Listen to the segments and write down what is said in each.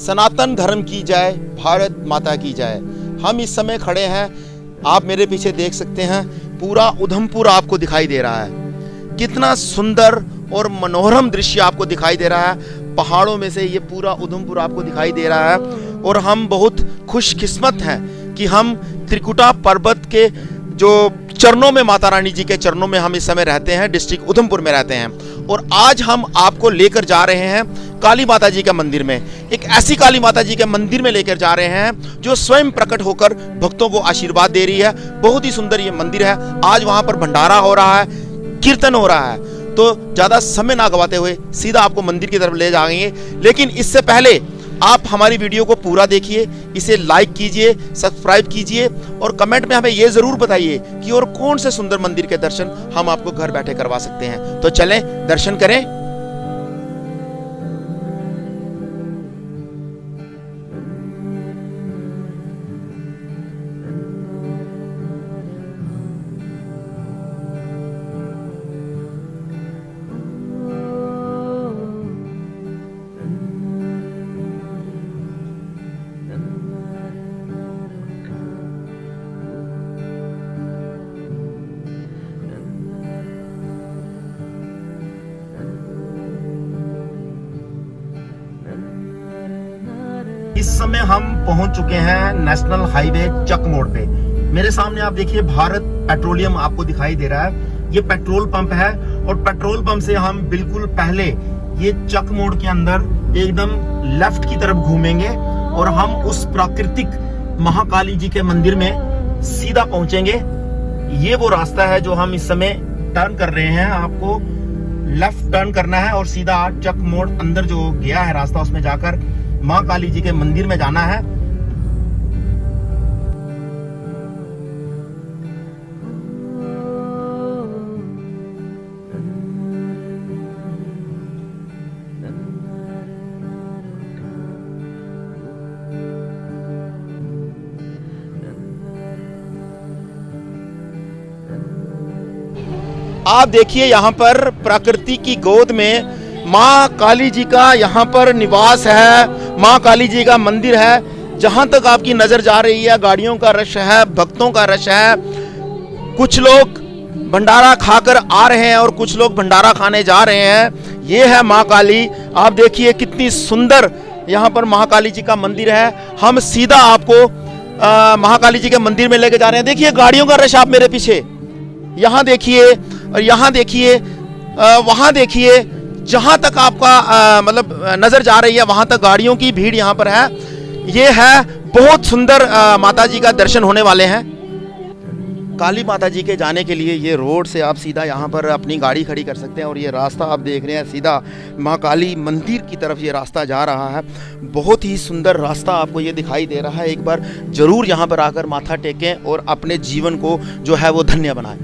सनातन धर्म की जय, भारत माता की जय। हम इस समय खड़े हैं, आप मेरे पीछे देख सकते हैं, पूरा उधमपुर आपको दिखाई दे रहा है। कितना सुंदर और मनोरम दृश्य आपको दिखाई दे रहा है। पहाड़ों में से ये पूरा उधमपुर आपको दिखाई दे रहा है और हम बहुत खुशकिस्मत हैं कि हम त्रिकुटा पर्वत के जो चरणों में, माता रानी जी के चरणों में हम इस समय रहते हैं, डिस्ट्रिक्ट उधमपुर में रहते हैं। और आज हम आपको लेकर जा रहे हैं काली माता जी के मंदिर में। एक ऐसी काली माता जी के मंदिर में लेकर जा रहे हैं जो स्वयं प्रकट होकर भक्तों को आशीर्वाद दे रही है। बहुत ही सुंदर ये मंदिर है। आज वहां पर भंडारा हो रहा है, कीर्तन हो रहा है। तो ज्यादा समय ना गवाते हुए सीधा आपको मंदिर की तरफ ले जाएंगे। लेकिन इससे पहले आप हमारी वीडियो को पूरा देखिए, इसे लाइक कीजिए, सब्सक्राइब कीजिए और कमेंट में हमें यह जरूर बताइए कि और कौन से सुंदर मंदिर के दर्शन हम आपको घर बैठे करवा सकते हैं। तो चलें, दर्शन करें। इस समय हम पहुंच चुके हैं नेशनल हाईवे चक मोड़ पे। मेरे सामने आप देखिए भारत पेट्रोलियम आपको दिखाई दे रहा है। ये पेट्रोल पंप है और पेट्रोल पंप से हम बिल्कुल पहले ये चक मोड़ के अंदर एकदम लेफ्ट की तरफ घूमेंगे और हम उस प्राकृतिक महाकाली जी के मंदिर में सीधा पहुंचेंगे। ये वो रास्ता है जो हम इस समय टर्न कर रहे हैं। आपको लेफ्ट टर्न करना है और सीधा चक मोड़ अंदर जो गया है रास्ता, उसमें जाकर मां काली जी के मंदिर में जाना है। आप देखिए यहाँ पर प्रकृति की गोद में माँ काली जी का यहाँ पर निवास है। माँ काली जी का मंदिर है। जहाँ तक आपकी नजर जा रही है गाड़ियों का रश है, भक्तों का रश है। कुछ लोग भंडारा खाकर आ रहे हैं और कुछ लोग भंडारा खाने जा रहे हैं। ये है माँ काली। आप देखिए कितनी सुंदर यहाँ पर महाकाली जी का मंदिर है। हम सीधा आपको महाकाली जी के मंदिर में लेके जा रहे हैं। देखिए गाड़ियों का रश आप मेरे पीछे यहाँ देखिए और यहाँ देखिए, वहाँ देखिए, जहाँ तक आपका मतलब नजर जा रही है वहाँ तक गाड़ियों की भीड़ यहाँ पर है। ये है बहुत सुंदर माता जी का दर्शन होने वाले हैं। काली माता जी के जाने के लिए ये रोड से आप सीधा यहाँ पर अपनी गाड़ी खड़ी कर सकते हैं और ये रास्ता आप देख रहे हैं सीधा माँ काली मंदिर की तरफ ये रास्ता जा रहा है। बहुत ही सुंदर रास्ता आपको ये दिखाई दे रहा है। एक बार जरूर यहाँ पर आकर माथा टेकें और अपने जीवन को जो है वो धन्य बनाएं।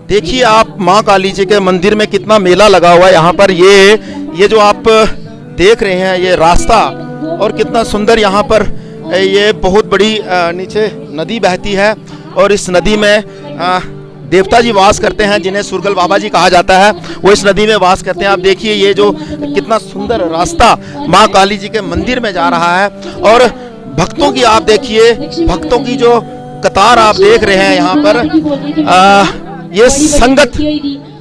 देखिए आप माँ काली जी के मंदिर में कितना मेला लगा हुआ है। यहाँ पर ये जो आप देख रहे हैं ये रास्ता, और कितना सुंदर यहाँ पर ये बहुत बड़ी नीचे नदी बहती है और इस नदी में देवता जी वास करते हैं, जिन्हें सुरगल बाबा जी कहा जाता है। वो इस नदी में वास करते हैं। आप देखिए ये जो कितना सुंदर रास्ता माँ काली जी के मंदिर में जा रहा है और भक्तों की आप देखिए, भक्तों की जो कतार आप देख रहे हैं यहाँ पर। ये संगत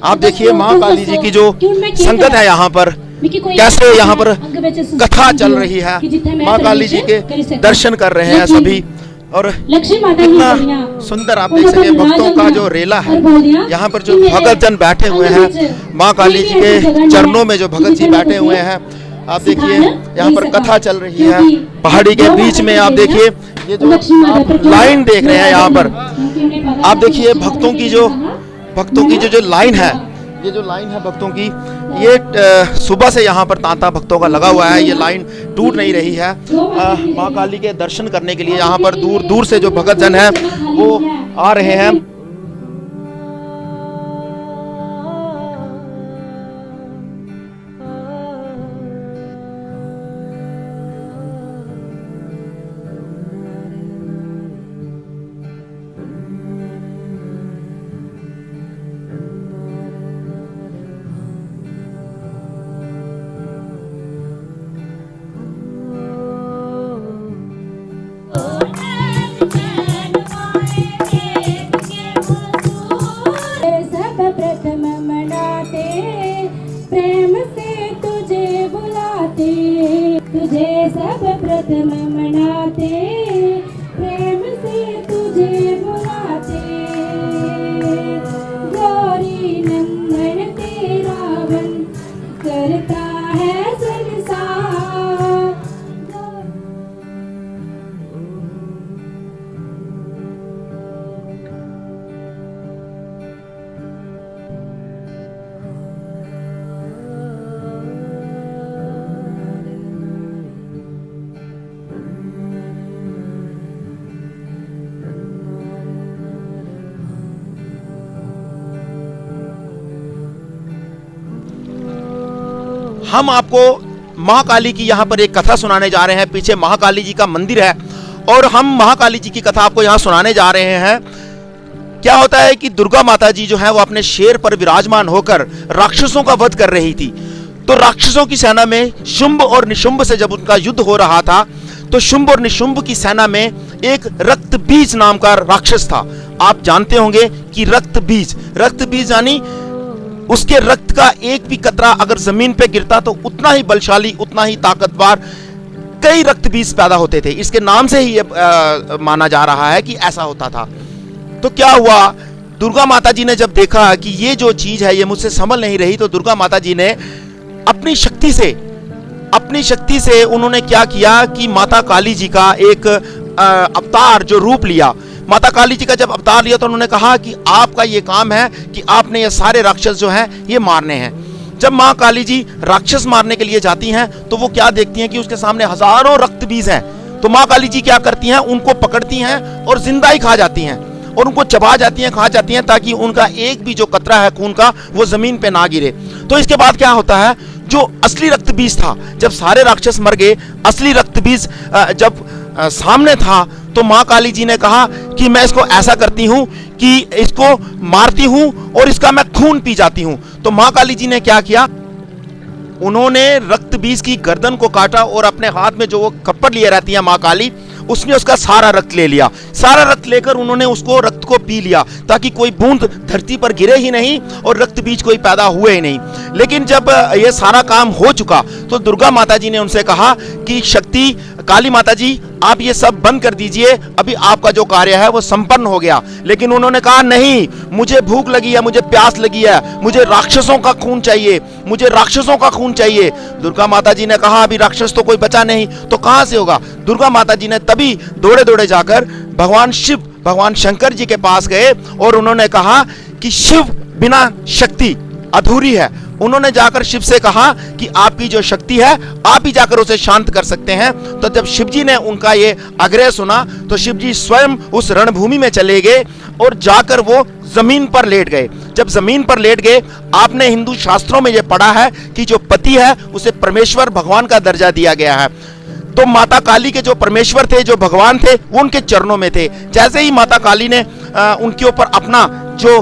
आप देखिए, माँ काली जी की जो संगत है यहाँ पर, कैसे यहाँ पर कथा चल रही है। माँ काली जी के दर्शन कर रहे हैं सभी और कितना सुंदर आप देख सकते हैं भक्तों का जो रेला है। यहाँ पर जो भगत जन बैठे हुए हैं, माँ काली जी के चरणों में जो भगत जी बैठे हुए हैं, आप देखिए यहाँ पर कथा चल रही है। पहाड़ी के बीच में आप देखिए ये जो लाइन देख रहे हैं यहाँ पर, आप देखिए भक्तों की जो लाइन है, ये जो लाइन है भक्तों की, ये सुबह से यहाँ पर तांता भक्तों का लगा हुआ है। ये लाइन टूट नहीं रही है। माँ काली के दर्शन करने के लिए यहाँ पर दूर दूर से जो भगत जन है वो आ रहे हैं। हम आपको महाकाली की यहाँ पर एक कथा सुनाने जा रहे हैं। पीछे महाकाली जी का मंदिर है और हम महाकाली जी की कथा आपको यहाँ सुनाने जा रहे हैं। क्या होता है कि दुर्गा माता जी जो है वो अपने शेर पर विराजमान होकर राक्षसों का वध कर रही थी। तो राक्षसों की सेना में शुंभ और निशुंभ से जब उनका युद्ध हो रहा था, तो शुंभ और निशुंभ की सेना में एक रक्त बीज नाम का राक्षस था। आप जानते होंगे कि रक्त बीज यानी उसके रक्त का एक भी कतरा अगर जमीन पे गिरता तो उतना ही बलशाली, उतना ही ताकतवर कई रक्त बीज पैदा होते थे। इसके नाम से ही ये माना जा रहा है कि ऐसा होता था। तो क्या हुआ, दुर्गा माता जी ने जब देखा कि ये जो चीज है ये मुझसे संभल नहीं रही, तो दुर्गा माता जी ने अपनी शक्ति से उन्होंने क्या किया कि माता काली जी का एक अवतार जो रूप लिया। माता काली जी का जब अवतार लिया तो उन्होंने कहा कि आपका ये काम है कि आपने ये सारे राक्षस जो हैं ये मारने हैं। जब माँ काली जी राक्षस मारने के लिए जाती हैं तो वो क्या देखती हैं कि उसके सामने हजारों रक्त बीज हैं। तो माँ काली जी क्या करती हैं, उनको पकड़ती हैं और जिंदा ही खा जाती हैं और उनको चबा जाती हैं, खा जाती हैं, ताकि उनका एक भी जो कतरा है खून का वो जमीन पे ना गिरे। तो इसके बाद क्या होता है, जो असली रक्त बीज था, जब सारे राक्षस मर गए, असली रक्त बीज जब सामने था, तो माँ काली जी ने कहा कि मैं इसको ऐसा करती हूँ कि इसको मारती हूँ और इसका मैं खून पी जाती हूँ। तो माँ काली जी ने क्या किया, उन्होंने रक्त बीज की गर्दन को काटा और अपने हाथ में जो वो कपड़ लिए रहती है माँ काली, उसने उसका सारा रक्त ले लिया। सारा रक्त लेकर उन्होंने उसको रक्त को पी लिया ताकि कोई बूंद धरती पर गिरे ही नहीं और रक्त बीज कोई पैदा हुए ही नहीं। लेकिन जब ये सारा काम हो चुका तो दुर्गा माता जी ने उनसे कहा कि शक्ति काली माता जी, आप ये सब बंद कर दीजिए, अभी आपका जो कार्य है वो संपन्न हो गया। लेकिन उन्होंने कहा नहीं, मुझे भूख लगी है, मुझे प्यास लगी है, मुझे राक्षसों का खून चाहिए, मुझे राक्षसों का खून चाहिए। दुर्गा माता जी ने कहा अभी राक्षस तो कोई बचा नहीं, तो कहां से होगा। दुर्गा माता जी ने तभी दौड़े दौड़े जाकर भगवान शिव, भगवान शंकर जी के पास गए और उन्होंने कहा कि शिव बिना शक्ति अधूरी है। उन्होंने जाकर शिव से कहा कि आपकी जो शक्ति है आप ही जाकर उसे शांत कर सकते हैं। तो जब शिव जी ने उनका ये आग्रह सुना तो शिव जी स्वयं उस रणभूमि में चले गए और जाकर वो जमीन पर लेट गए। जब जमीन पर लेट गए, आपने हिंदू शास्त्रों में ये पढ़ा है कि जो पति है उसे परमेश्वर भगवान का दर्जा दिया गया है। तो माता काली के जो परमेश्वर थे, जो भगवान थे, वो उनके चरणों में थे। जैसे ही माता काली ने उनके ऊपर अपना जो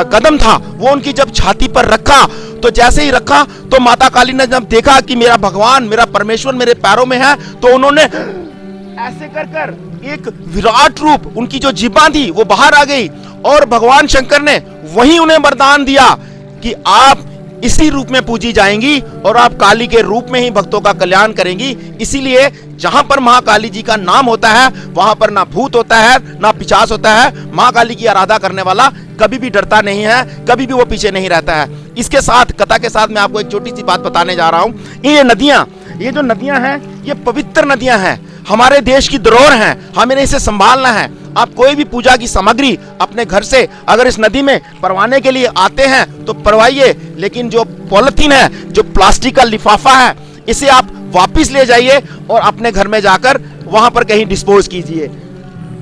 कदम था वो उनकी जब छाती पर रखा, तो जैसे ही रखा तो माता काली ने जब देखा कि मेरा भगवान, मेरा परमेश्वर मेरे पैरों में है, तो उन्होंने ऐसे कर कर एक विराट रूप, उनकी जो जिब्बा थी वो बाहर आ गई और भगवान शंकर ने वही उन्हें वरदान दिया कि आप इसी रूप में पूजी जाएंगी और आप काली के रूप में ही भक्तों का कल्याण करेंगी। इसीलिए जहां पर महाकाली जी का नाम होता है वहां पर ना भूत होता है ना पिशाच होता है। महाकाली की आराधना करने वाला कभी भी डरता नहीं है, कभी भी वो पीछे नहीं रहता है। इसके साथ, कथा के साथ, मैं आपको एक छोटी सी बात बताने जा रहा हूं। ये नदियां, ये जो नदियां हैं ये पवित्र नदियां हैं, हमारे देश की धरोहर हैं, हमें इसे संभालना है। आप कोई भी पूजा की सामग्री अपने घर से अगर इस नदी में परवाने के लिए आते हैं तो परवाइए, लेकिन जो पॉलिथीन है, जो प्लास्टिक का लिफाफा है, इसे आप वापस ले जाइए और अपने घर में जाकर वहां पर कहीं डिस्पोज कीजिए।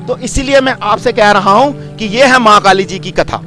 तो इसीलिए मैं आपसे कह रहा हूं कि यह है महाकाली जी की कथा।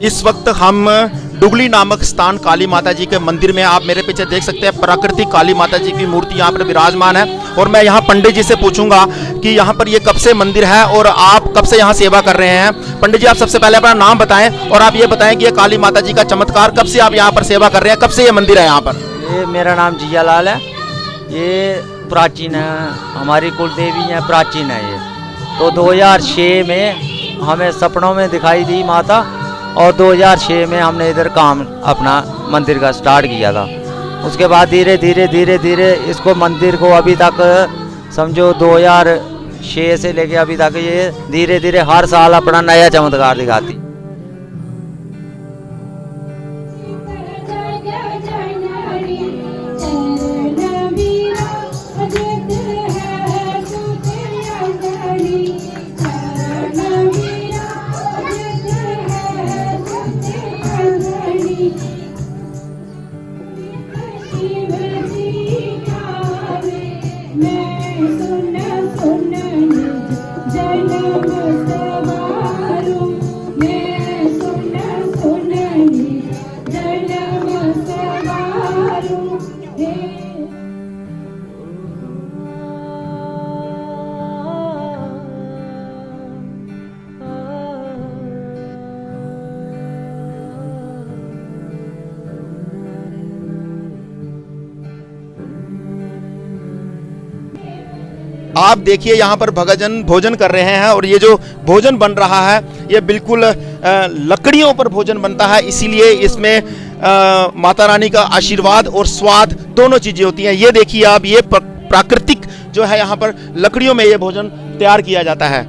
इस वक्त हम डुगली नामक स्थान काली माता जी के मंदिर में, आप मेरे पीछे देख सकते हैं प्राकृतिक काली माता जी की मूर्ति यहाँ पर विराजमान है। और मैं यहाँ पंडित जी से पूछूंगा कि यहाँ पर ये कब से मंदिर है और आप कब से यहाँ सेवा कर रहे हैं। पंडित जी, आप सबसे पहले अपना नाम बताएं और आप ये बताएं कि ये काली माता जी का चमत्कार, कब से आप यहाँ पर सेवा कर रहे हैं, कब से ये मंदिर है यहाँ पर। ये मेरा नाम जियालाल है, ये प्राचीन है, हमारी कुल देवी है, प्राचीन है ये। तो 2006 में हमें सपनों में दिखाई दी माता और 2006 में हमने इधर काम अपना मंदिर का स्टार्ट किया था। उसके बाद धीरे धीरे इसको मंदिर को अभी तक समझो 2006 से लेके अभी तक ये धीरे धीरे हर साल अपना नया चमत्कार दिखाती। मैं सुन सुन जन्म सवार आप देखिए यहाँ पर भक्तजन भोजन कर रहे हैं और ये जो भोजन बन रहा है ये बिल्कुल लकड़ियों पर भोजन बनता है, इसीलिए इसमें माता रानी का आशीर्वाद और स्वाद दोनों चीज़ें होती हैं। ये देखिए आप, ये प्राकृतिक जो है यहाँ पर लकड़ियों में ये भोजन तैयार किया जाता है।